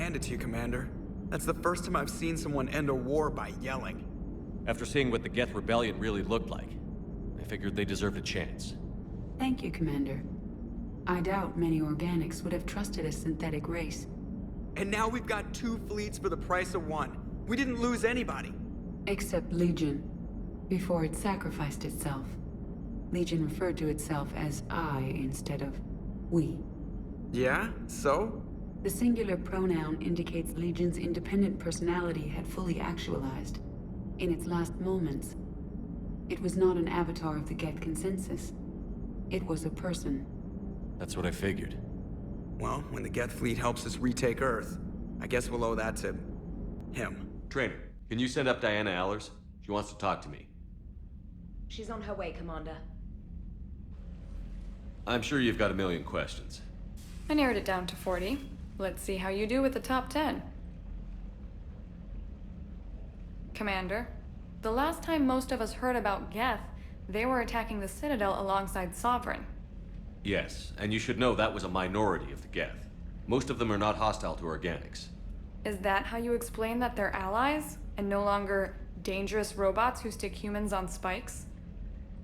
hand it to you, Commander. That's the first time I've seen someone end a war by yelling. After seeing what the Geth Rebellion really looked like, I figured they deserved a chance. Thank you, Commander. I doubt many organics would have trusted a synthetic race. And now we've got 2 fleets for the price of 1. We didn't lose anybody. Except Legion, before it sacrificed itself. Legion referred to itself as I instead of we. Yeah? So? The singular pronoun indicates Legion's independent personality had fully actualized. In its last moments, it was not an avatar of the Geth consensus. It was a person. That's what I figured. Well, when the Geth fleet helps us retake Earth, I guess we'll owe that to him. Trainer, can you send up Diana Allers? She wants to talk to me. She's on her way, Commander. I'm sure you've got a million questions. I narrowed it down to 40. Let's see how you do with the top 10. Commander, the last time most of us heard about Geth, they were attacking the Citadel alongside Sovereign. Yes, and you should know that was a minority of the Geth. Most of them are not hostile to organics. Is that how you explain that they're allies, and no longer dangerous robots who stick humans on spikes?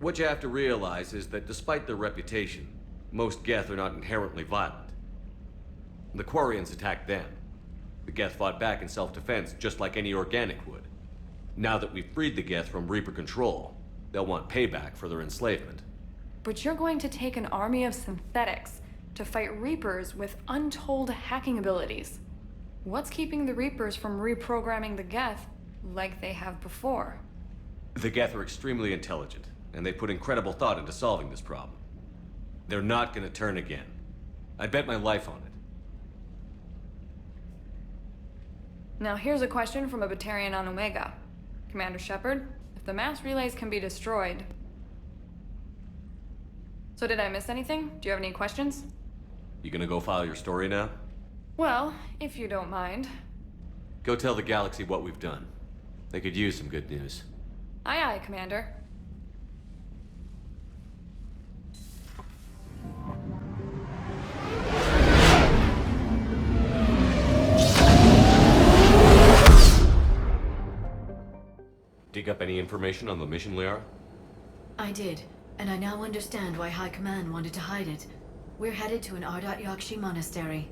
What you have to realize is that despite their reputation, most Geth are not inherently violent. The Quarians attacked them. The Geth fought back in self-defense just like any organic would. Now that we've freed the Geth from Reaper control, they'll want payback for their enslavement. But you're going to take an army of synthetics to fight Reapers with untold hacking abilities. What's keeping the Reapers from reprogramming the Geth like they have before? The Geth are extremely intelligent, and they put incredible thought into solving this problem. They're not gonna turn again. I bet my life on it. Now here's a question from a Batarian on Omega. Commander Shepard, if the mass relays can be destroyed... So did I miss anything? Do you have any questions? You gonna go file your story now? Well, if you don't mind. Go tell the galaxy what we've done. They could use some good news. Aye aye, Commander. Dig up any information on the mission, Liara? I did, and I now understand why High Command wanted to hide it. We're headed to an Ardat Yakshi monastery.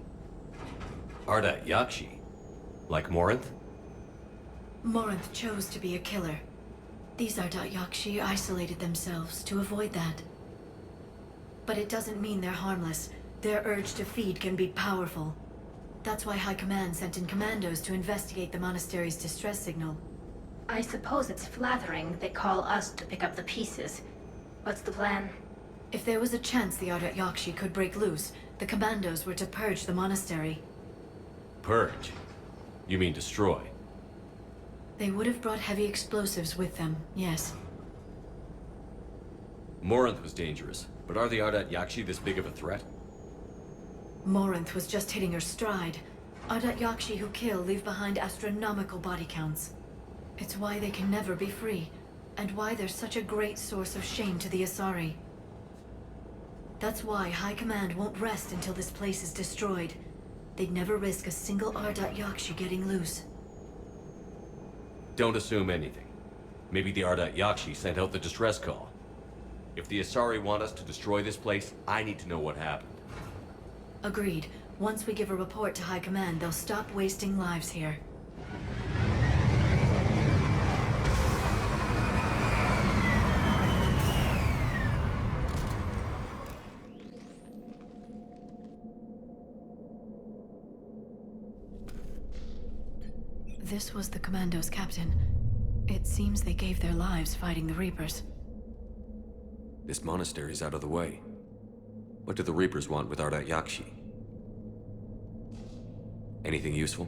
Ardat Yakshi? Like Morinth? Morinth chose to be a killer. These Ardat Yakshi isolated themselves to avoid that. But it doesn't mean they're harmless. Their urge to feed can be powerful. That's why High Command sent in commandos to investigate the monastery's distress signal. I suppose it's flattering they call us to pick up the pieces. What's the plan? If there was a chance the Ardat Yakshi could break loose, the commandos were to purge the monastery. Purge? You mean destroy? They would have brought heavy explosives with them, yes. Morinth was dangerous, but are the Ardat Yakshi this big of a threat? Morinth was just hitting her stride. Ardat Yakshi who kill leave behind astronomical body counts. It's why they can never be free, and why they're such a great source of shame to the Asari. That's why High Command won't rest until this place is destroyed. They'd never risk a single Ardat Yakshi getting loose. Don't assume anything. Maybe the Ardat Yakshi sent out the distress call. If the Asari want us to destroy this place, I need to know what happened. Agreed. Once we give a report to High Command, they'll stop wasting lives here. This was the Commando's captain. It seems they gave their lives fighting the Reapers. This monastery's out of the way. What do the Reapers want with Ardat Yakshi? Anything useful?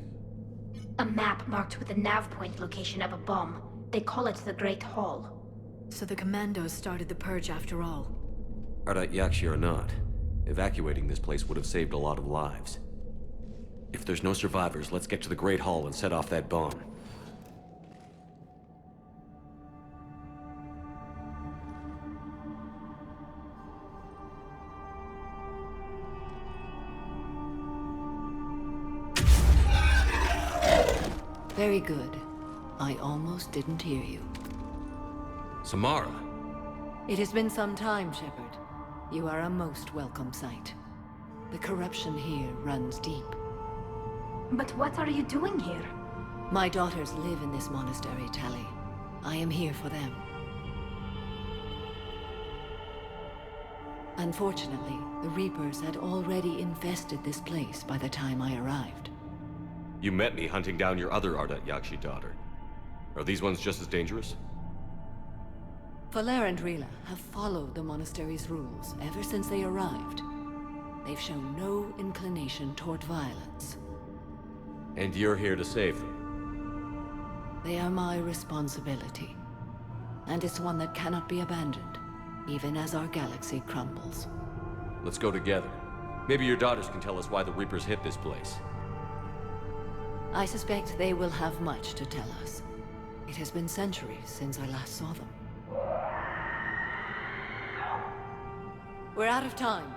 A map marked with the nav point location of a bomb. They call it the Great Hall. So the Commandos started the purge after all. Ardat Yakshi or not, evacuating this place would have saved a lot of lives. If there's no survivors, let's get to the Great Hall and set off that bomb. Very good. I almost didn't hear you. Samara. It has been some time, Shepard. You are a most welcome sight. The corruption here runs deep. But what are you doing here? My daughters live in this monastery, Tali. I am here for them. Unfortunately, the Reapers had already infested this place by the time I arrived. You met me hunting down your other Ardat Yakshi daughter. Are these ones just as dangerous? Valer and Rila have followed the monastery's rules ever since they arrived. They've shown no inclination toward violence. And you're here to save them? They are my responsibility. And it's one that cannot be abandoned, even as our galaxy crumbles. Let's go together. Maybe your daughters can tell us why the Reapers hit this place. I suspect they will have much to tell us. It has been centuries since I last saw them. We're out of time.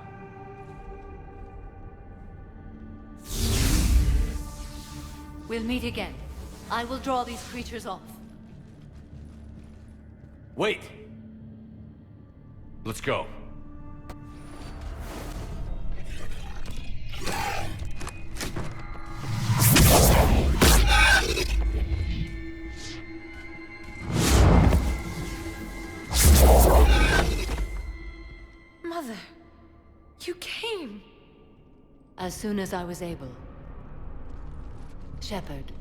We'll meet again. I will draw these creatures off. Wait! Let's go. Mother, you came. As soon as I was able. Shepard,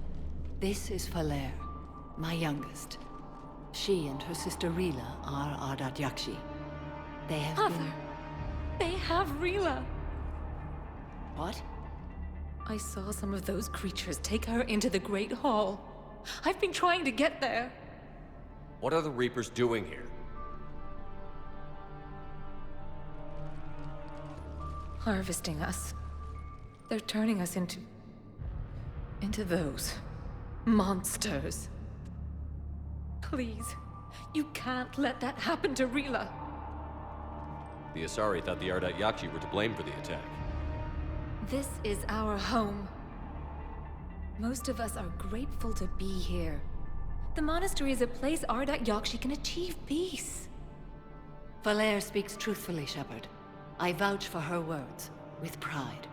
this is Valer, my youngest. She and her sister Rila are Ardat Yakshi. They have Mother, they have Rila. What? I saw some of those creatures take her into the Great Hall. I've been trying to get there. What are the Reapers doing here? Harvesting us. They're turning us into those monsters. Please, you can't let that happen to Rila. The Asari thought the Ardat Yakshi were to blame for the attack. This is our home. Most of us are grateful to be here. The monastery is a place Ardat Yakshi can achieve peace. Valer speaks truthfully, Shepard. I vouch for her words, with pride.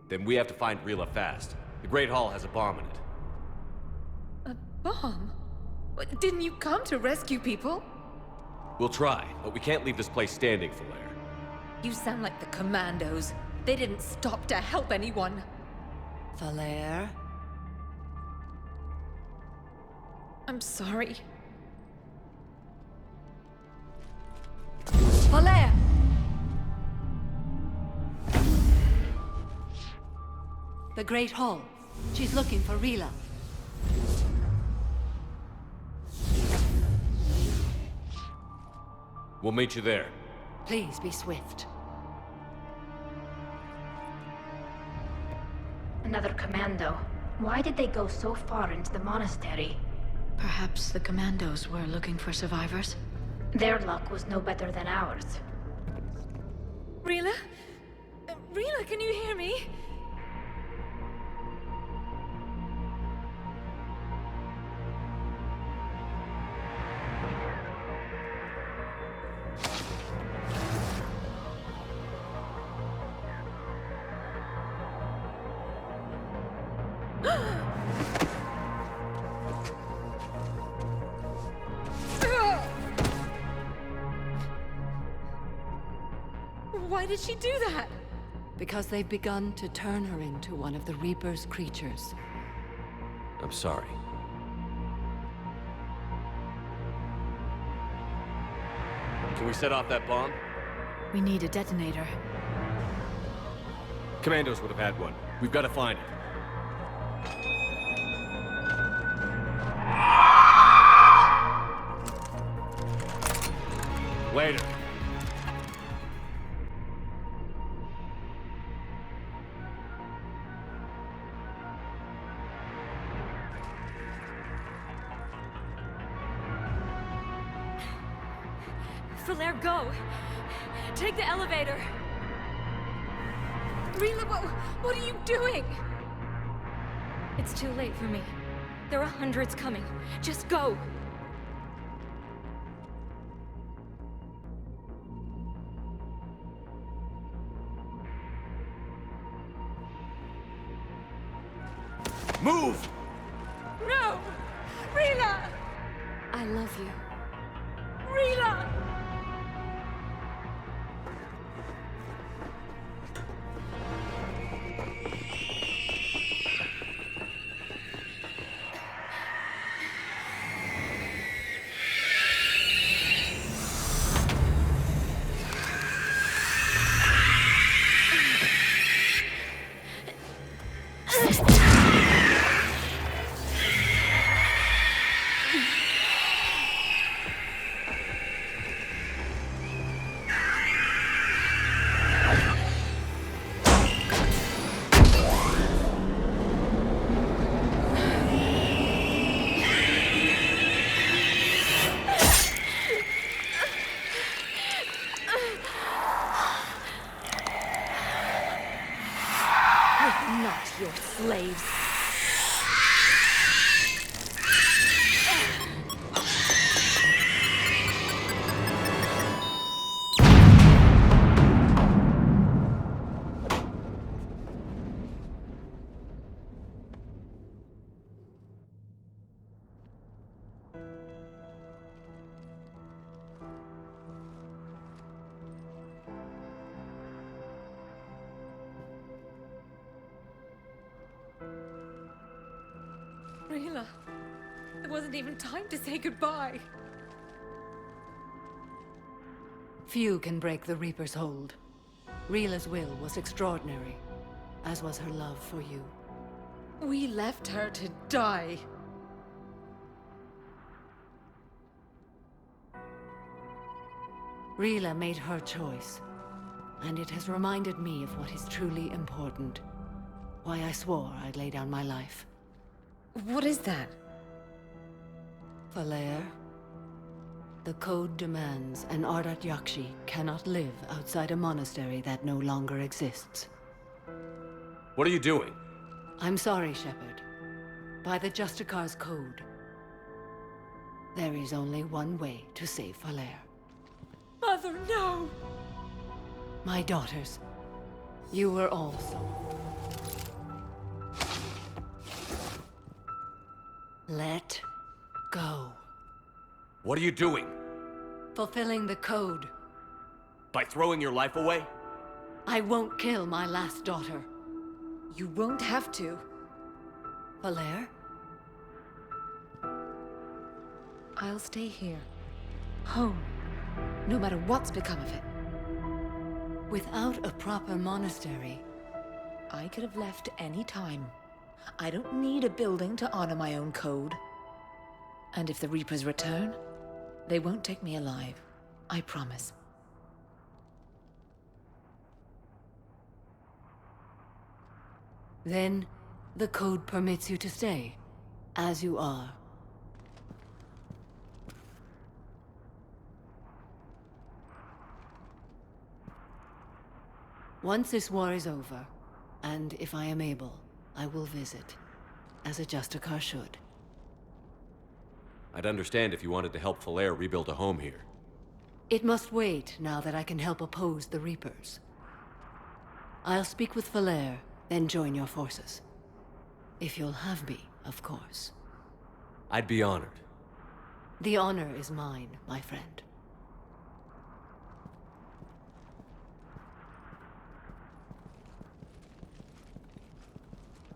Then we have to find Rila fast. The Great Hall has a bomb in it. A bomb? What, didn't you come to rescue people? We'll try, but we can't leave this place standing, Valer. You sound like the Commandos. They didn't stop to help anyone. Valer? I'm sorry. Valer! The Great Hall. She's looking for Rila. We'll meet you there. Please be swift. Another commando. Why did they go so far into the monastery? Perhaps the Commandos were looking for survivors? Their luck was no better than ours. Rila? Rila, can you hear me? Why did she do that? Because they've begun to turn her into one of the Reaper's creatures. I'm sorry. Can we set off that bomb? We need a detonator. Commandos would have had one. We've got to find it. Later. Valer, go! Take the elevator! Rila, what are you doing? It's too late for me. There are hundreds coming. Just go! Move! No! Rila! I love you. Rila! Not your slaves. Rila, there wasn't even time to say goodbye. Few can break the Reaper's hold. Rila's will was extraordinary, as was her love for you. We left her to die. Rila made her choice, and it has reminded me of what is truly important. Why I swore I'd lay down my life. What is that? Valair, the code demands an Ardat Yakshi cannot live outside a monastery that no longer exists. What are you doing? I'm sorry, Shepard. By the Justicar's code, there is only one way to save Valair. Mother, no! My daughters, you were also. Let go. What are you doing? Fulfilling the code. By throwing your life away? I won't kill my last daughter. You won't have to. Valair? I'll stay here. Home. No matter what's become of it. Without a proper monastery, I could have left any time. I don't need a building to honor my own code. And if the Reapers return, they won't take me alive. I promise. then the code permits you to stay, as you are. Once this war is over, and if I am able, I will visit, as a Justicar should. I'd understand if you wanted to help Valair rebuild a home here. It must wait now that I can help oppose the Reapers. I'll speak with Valair, then join your forces. If you'll have me, of course. I'd be honored. The honor is mine, my friend.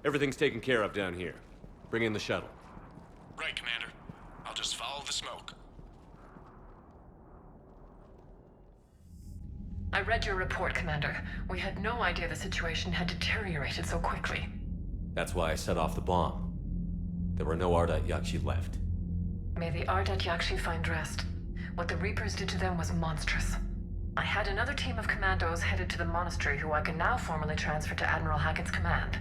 Everything's taken care of down here. Bring in the shuttle. Right, Commander. I'll just follow the smoke. I read your report, Commander. We had no idea the situation had deteriorated so quickly. That's why I set off the bomb. There were no Ardat Yakshi left. May the Ardat Yakshi find rest. What the Reapers did to them was monstrous. I had another team of commandos headed to the Monastery who I can now formally transfer to Admiral Hackett's command.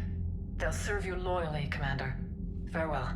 They'll serve you loyally, Commander. Farewell.